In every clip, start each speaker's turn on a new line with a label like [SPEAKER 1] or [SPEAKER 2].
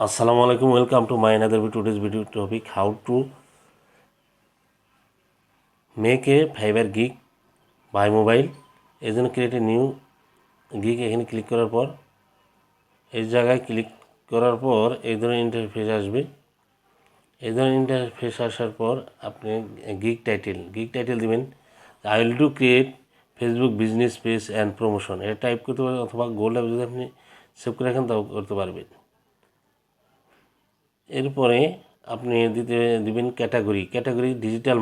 [SPEAKER 1] Assalamu alaikum. Welcome to my another video. Today's video topic: how to make a Fiverr gig by mobile. এই জন্য create a new gig এখানে click করার পর এই জায়গায় click করার পর এই ধরনের ইন্টারফেস আসবে। এই ধরনের ইন্টারফেস আসার পর আপনি গিগ টাইটেল দিবেন I will to create Facebook business page and promotion. এটা টাইপ করতে পারেন অথবা গোল অ্যাপ যদি আপনি সেভ করে রাখেন তাও করতে পারবেন। এরপরে আপনি দিবেন ক্যাটাগরি ডিজিটাল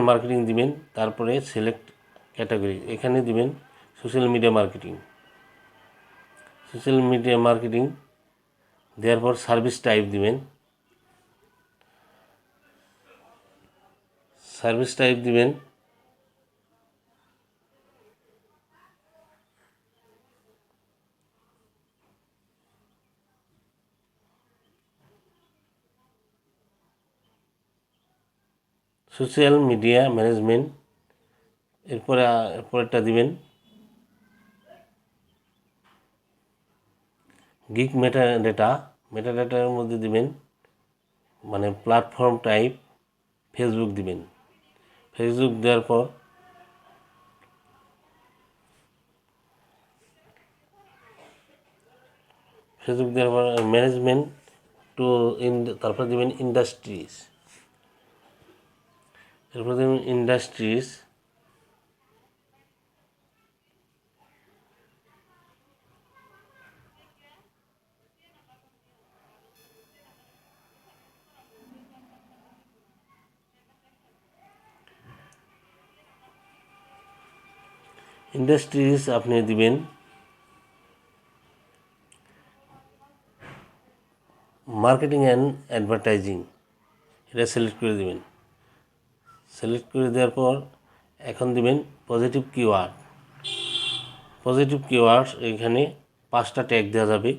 [SPEAKER 1] মার্কেটিং দিবেন। তারপরে সিলেক্ট ক্যাটাগরি এখানে দিবেন সোশ্যাল মিডিয়া মার্কেটিং দেওয়ার পর সার্ভিস টাইপ দিবেন। Social media management. এরপরেরটা দিবেন গিগ মেটাডাটার মধ্যে দিবেন মানে প্ল্যাটফর্ম টাইপ ফেসবুক দিবেন। ফেসবুক দেওয়ার পর ম্যানেজমেন্ট টু তারপর দিবেন ইন্ডাস্ট্রিজ। এরপর দিবেন ইন্ডাস্ট্রিজ। আপনি দিবেন মার্কেটিং অ্যান্ড অ্যাডভার্টাইজিং। এটা সিলেক্ট করে দিবেন। সিলেক্ট করে দেওয়ার পর এখন দিবেন পজিটিভ কিওয়ার্ডস। এখানে 5টা ট্যাগ দেওয়া যাবে।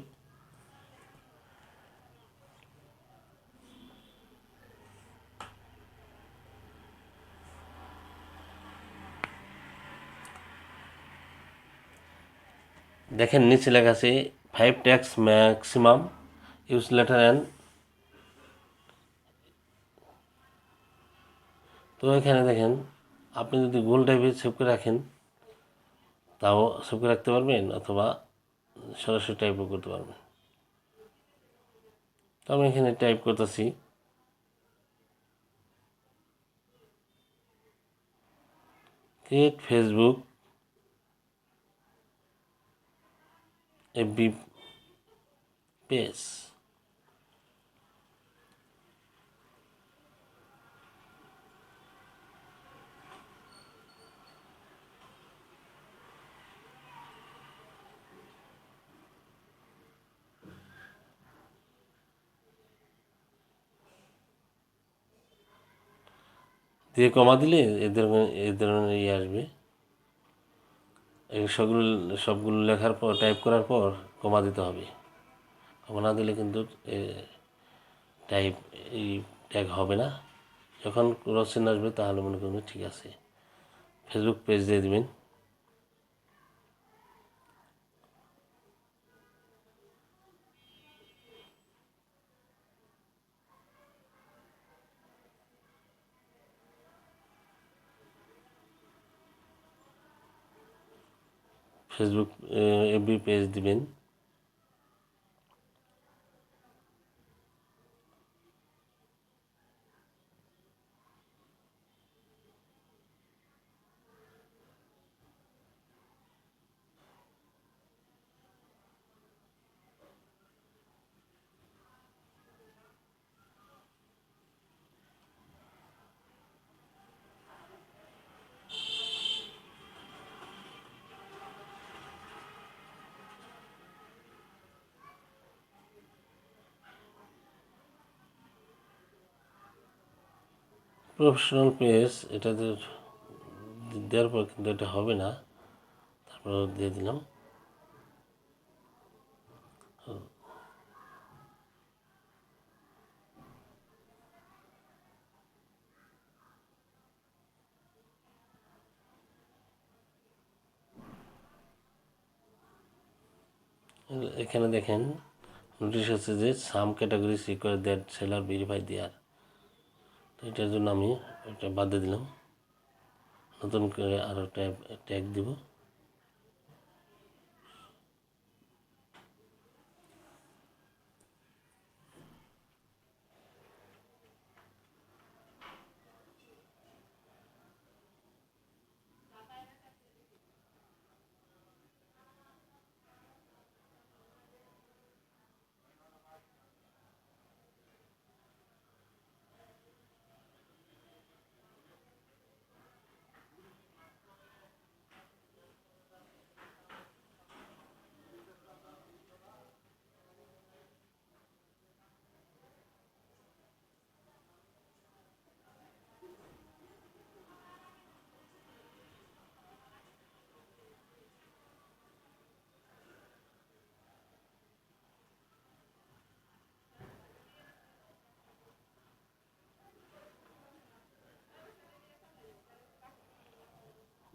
[SPEAKER 1] দেখেন নিচে লেখা আছে 5 tags maximum use letter and. তো এখানে দেখেন আপনি যদি গোল টাইপে সেভ করে রাখেন তাও সেভ করে রাখতে পারবেন অথবা সরাসরি টাইপও করতে পারবেন। তো আমি এখানে টাইপ করতেছি ক্রিয়েট ফেসবুক এফবি পেজ। দিয়ে কমা দিলে এ ধরনের ইয়ে আসবে। এই সবগুলো লেখার পর টাইপ করার পর কমা দিতে হবে। কমা না দিলে কিন্তু এই ট্যাগ হবে না। যখন ক্রসচিহ্ন আসবে তাহলে মনে করবেন ঠিক আছে। ফেসবুক পেজ দিয়ে দিবেন। ফেসবুক এফবি পেজ দিবেন। প্রফেশনাল পেজ এটা দেওয়ার পর কিন্তু এটা হবে না। তারপর দিয়ে দিলাম। এখানে দেখেন নোটিশ হচ্ছে যে some categories require that seller verify their. তো এটার জন্য আমি এটা বাদ দিয়ে দিলাম, নতুন করে আরও ট্যাগ দিব।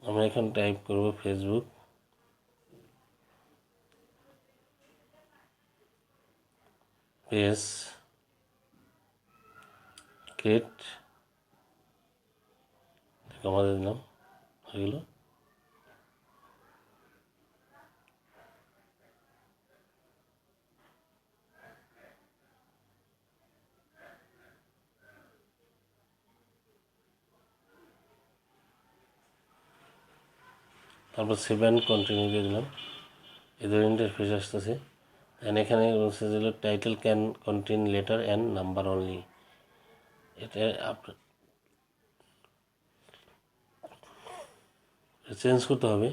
[SPEAKER 1] আমরা এখন টাইপ করব ফেসবুক পেজ ক্রিয়েট, কমা দিয়ে দিলাম, হয়ে গেল। তারপর সেভ অ্যান্ড কন্টিনিউ দিয়ে দিলাম। এই ধরনের ইন্টারফেস আসতেছে। অ্যান্ড এখানে বলছে যে title can contain letter and number only. এটা আপনার চেঞ্জ করতে হবে।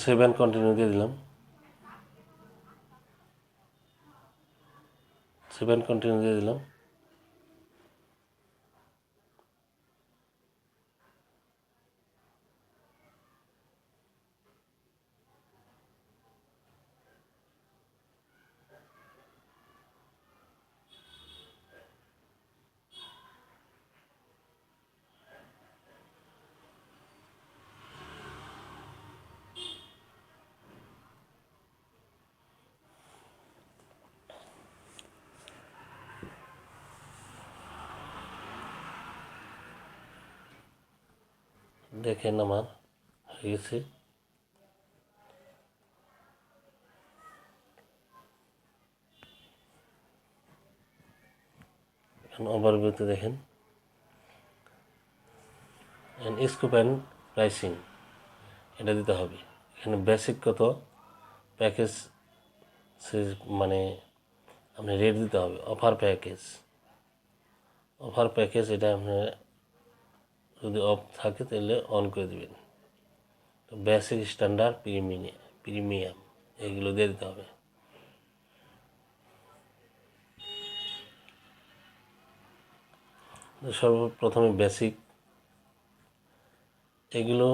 [SPEAKER 1] সেভ অ্যান্ড কন্টিনিউ দিয়ে দিলাম। সেভ অ্যান্ড কন্টিনিউ দিয়ে দিলাম। দেখেন আমার হয়ে গেছে। এখন ওভারভিউতে দেখেন স্কোপ অ্যান্ড প্রাইসিং এটা দিতে হবে। এখানে বেসিক কত, প্যাকেজ মানে আপনি রেট দিতে হবে। অফার প্যাকেজ এটা আপনার যদি অফ থাকে তাহলে অন করে দেবেন। তো বেসিক, স্ট্যান্ডার্ড, প্রিমিয়াম এগুলো দিয়ে দিতে হবে। সর্বপ্রথমে বেসিক, এগুলো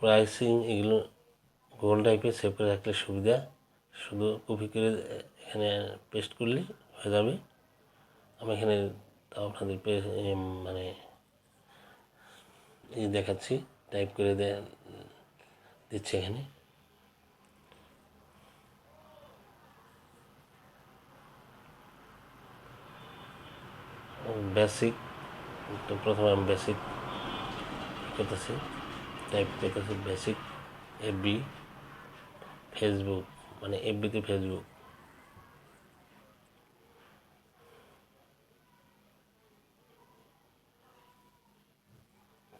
[SPEAKER 1] প্রাইসিং এগুলো গুগল টাইপে সেভ করে রাখলে সুবিধা। শুধু কপি করে এখানে পেস্ট করলে হয়ে যাবে। আমি এখানে আপনাদের মানে দেখাচ্ছি, টাইপ করে দিচ্ছি এখানে। বেসিক, তো প্রথমে আমি বেসিক করতেছি, টাইপ করতেছি বেসিক এফবি ফেসবুক, মানে এফবিতে ফেসবুক।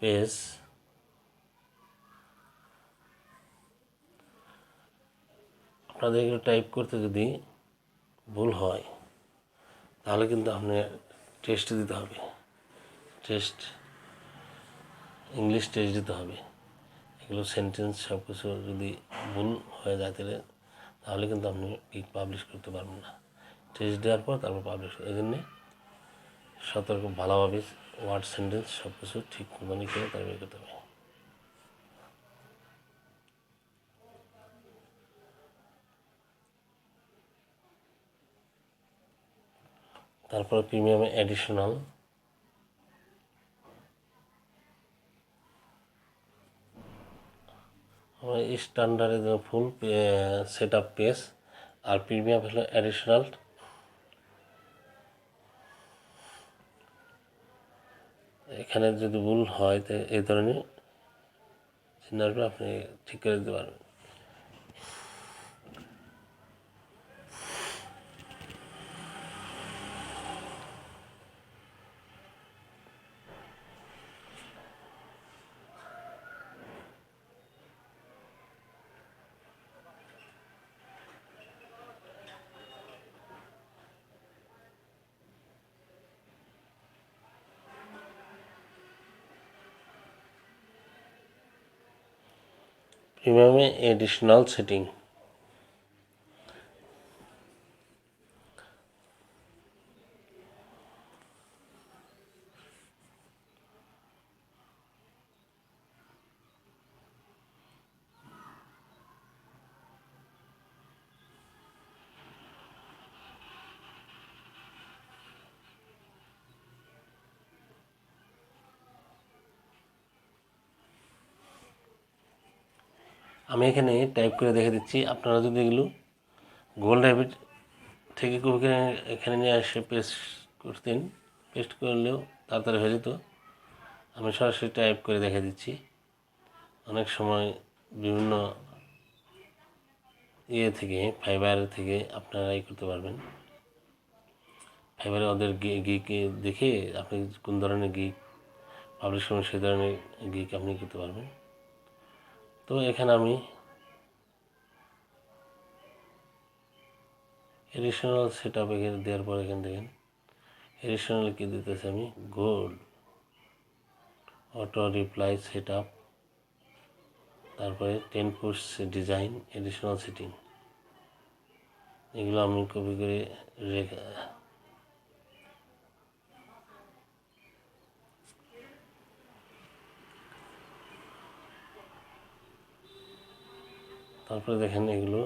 [SPEAKER 1] পেজ আপনাদের এগুলো টাইপ করতে যদি ভুল হয় তাহলে কিন্তু আপনার টেস্ট দিতে হবে, টেস্ট ইংলিশ টেস্ট দিতে হবে। এগুলো সেন্টেন্স সব কিছু যদি ভুল হয়ে যায় তাহলে কিন্তু আপনি পাবলিশ করতে পারবেন না। টেস্ট দেওয়ার পর তারপর পাবলিশ, এই জন্যে সতর্ক, ভালোভাবে ওয়ার্ড সেন্টেন্স সব কিছু ঠিক মনে করে তারপরে করতে হবে। তারপর প্রিমিয়ামে অ্যাডিশনাল, স্ট্যান্ডার্ডে ফুল সেট আপ পেজ, আর প্রিমিয়াম হলো অ্যাডিশনাল। এখানে যদি ভুল হয় তো এই ধরনের চিহ্ন আসবে, আপনি ঠিক করে দিতে পারবেন। প্রিমিয়ামে এডিশনাল সেটিং, আমি এখানে টাইপ করে দেখে দিচ্ছি। আপনারা যদি এগুলো গুগল ড্রাইভের থেকে কপি করে এখানে নিয়ে এসে পেস্ট করলেও তাড়াতাড়ি হয়ে যেত। আমি সরাসরি টাইপ করে দেখে দিচ্ছি। অনেক সময় বিভিন্ন থেকে ফাইবার থেকে আপনারা করতে পারবেন। ফাইবারে ওদের গিকে দেখে আপনি কোন ধরনের গিক পাবলিশ করবেন সেই ধরনের গিক আপনি করতে পারবেন। তো এখানে আমি এডিশনাল সেট আপ এখানে দেওয়ার পর এখানে দেখেন এডিশনাল কি দিতেছে আমি গোল অটো রিপ্লাই সেট আপ, তারপরে 10 পুশ ডিজাইন এডিশনাল সেটিং, এগুলো আমি কপি করে রেখে তারপরে দেখেন এগুলো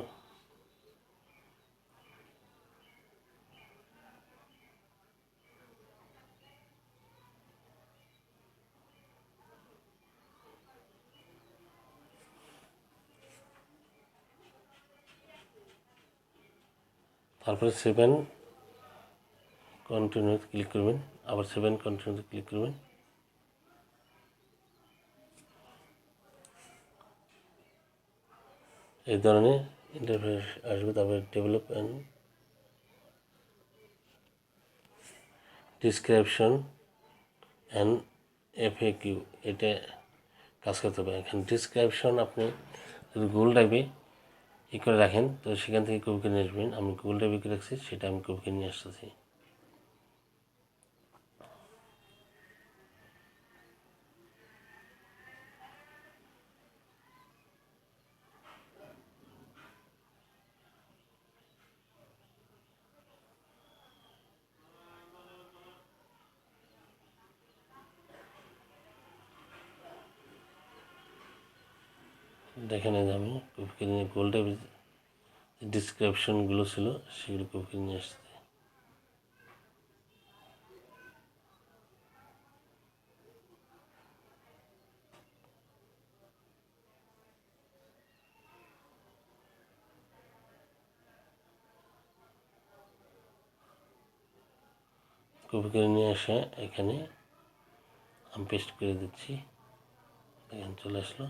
[SPEAKER 1] তারপরে 7 কন্টিনিউতে ক্লিক করবেন, আবার 7 কন্টিনিউতে ক্লিক করবেন। এই ধরনের ইন্টারফেস আসবে। তারপরে develop and description and FAQ, এটা কাজ করতে হবে। এখানে ডিসক্রিপশন আপনি যদি গুগল ড্রাইভে করে রাখেন তো সেখান থেকে কপি করে নিয়ে আসবেন। আমি গুগল ড্রাইভে করে রাখছি, সেটা আমি কপি করে নিয়ে আসতেছি। দেখেন আমি কপি করে নিয়ে গুগল ড্রাইভে ডিসক্রিপশনগুলো ছিল সেগুলো কপি করে নিয়ে আসছি। কপি করে নিয়ে এসে এখানে আমি পেস্ট করে দিচ্ছি। দেখেন চলে আসলো।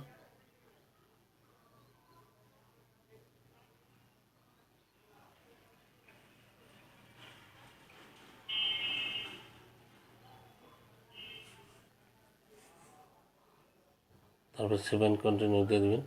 [SPEAKER 1] তারপর 7 কন্টিনিউ দিয়ে দেবেন।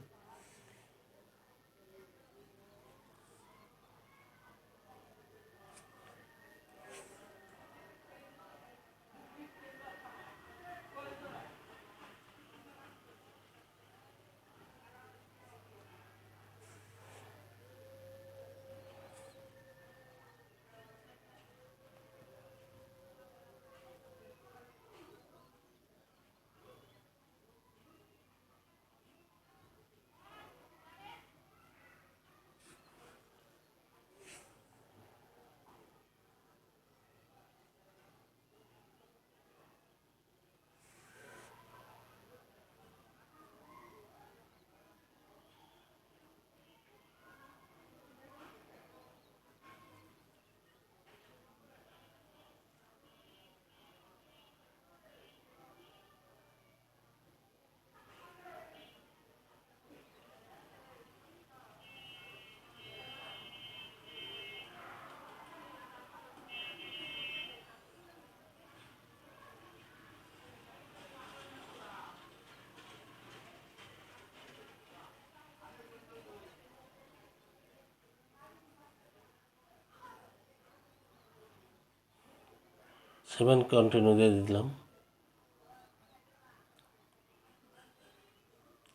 [SPEAKER 1] 7 কন্টিনিউ দিয়ে দিলাম।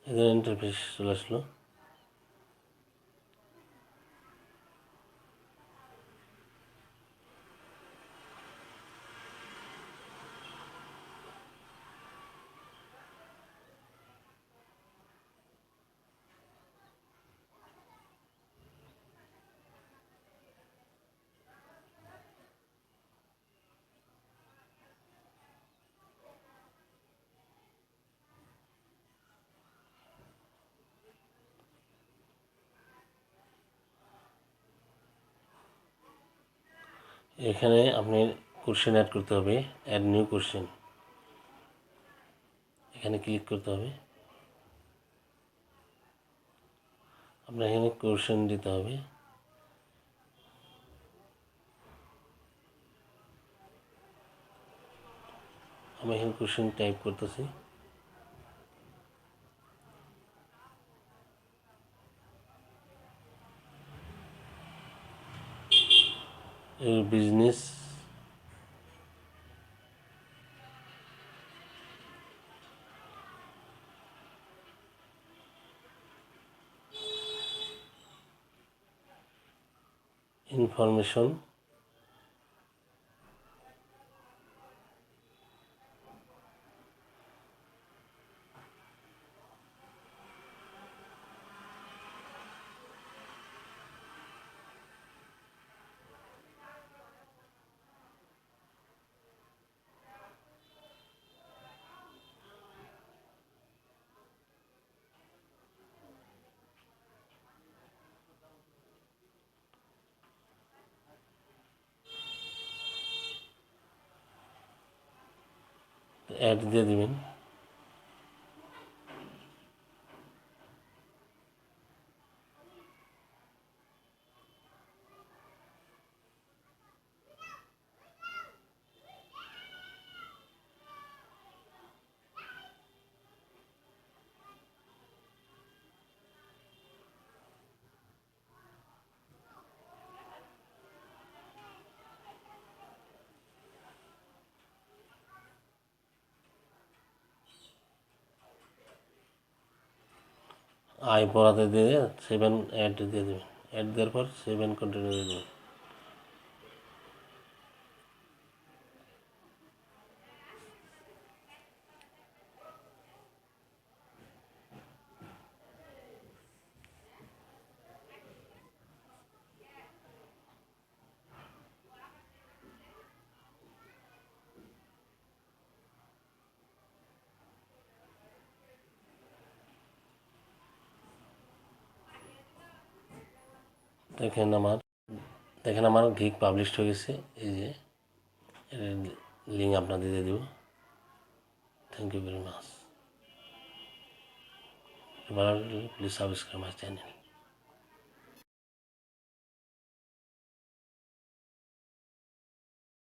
[SPEAKER 1] এদের ইন্টারফেস চলে আসলো। এখানে আপনি কোশ্চেন অ্যাড করতে হবে, অ্যাড নিউ কোশ্চেন, এখানে ক্লিক করতে হবে। আপনার এখানে কোশ্চেন দিতে হবে। আমি এখানে কোশ্চেন টাইপ করতেছি। বিজনেস ইনফরমেশন, অ্যাড দিয়ে দিবেন। আই পড়াতে দিয়ে 7 অ্যাড দিয়ে দেবেন। অ্যাড দেওয়ার পর 7 কন্টিনিউ দিয়ে দেবেন। দেখেন আমার গিগ পাবলিশ হয়ে গেছে। এই যে লিঙ্ক আপনাদের দিয়ে দেব। Thank you very much. Please subscribe my channel.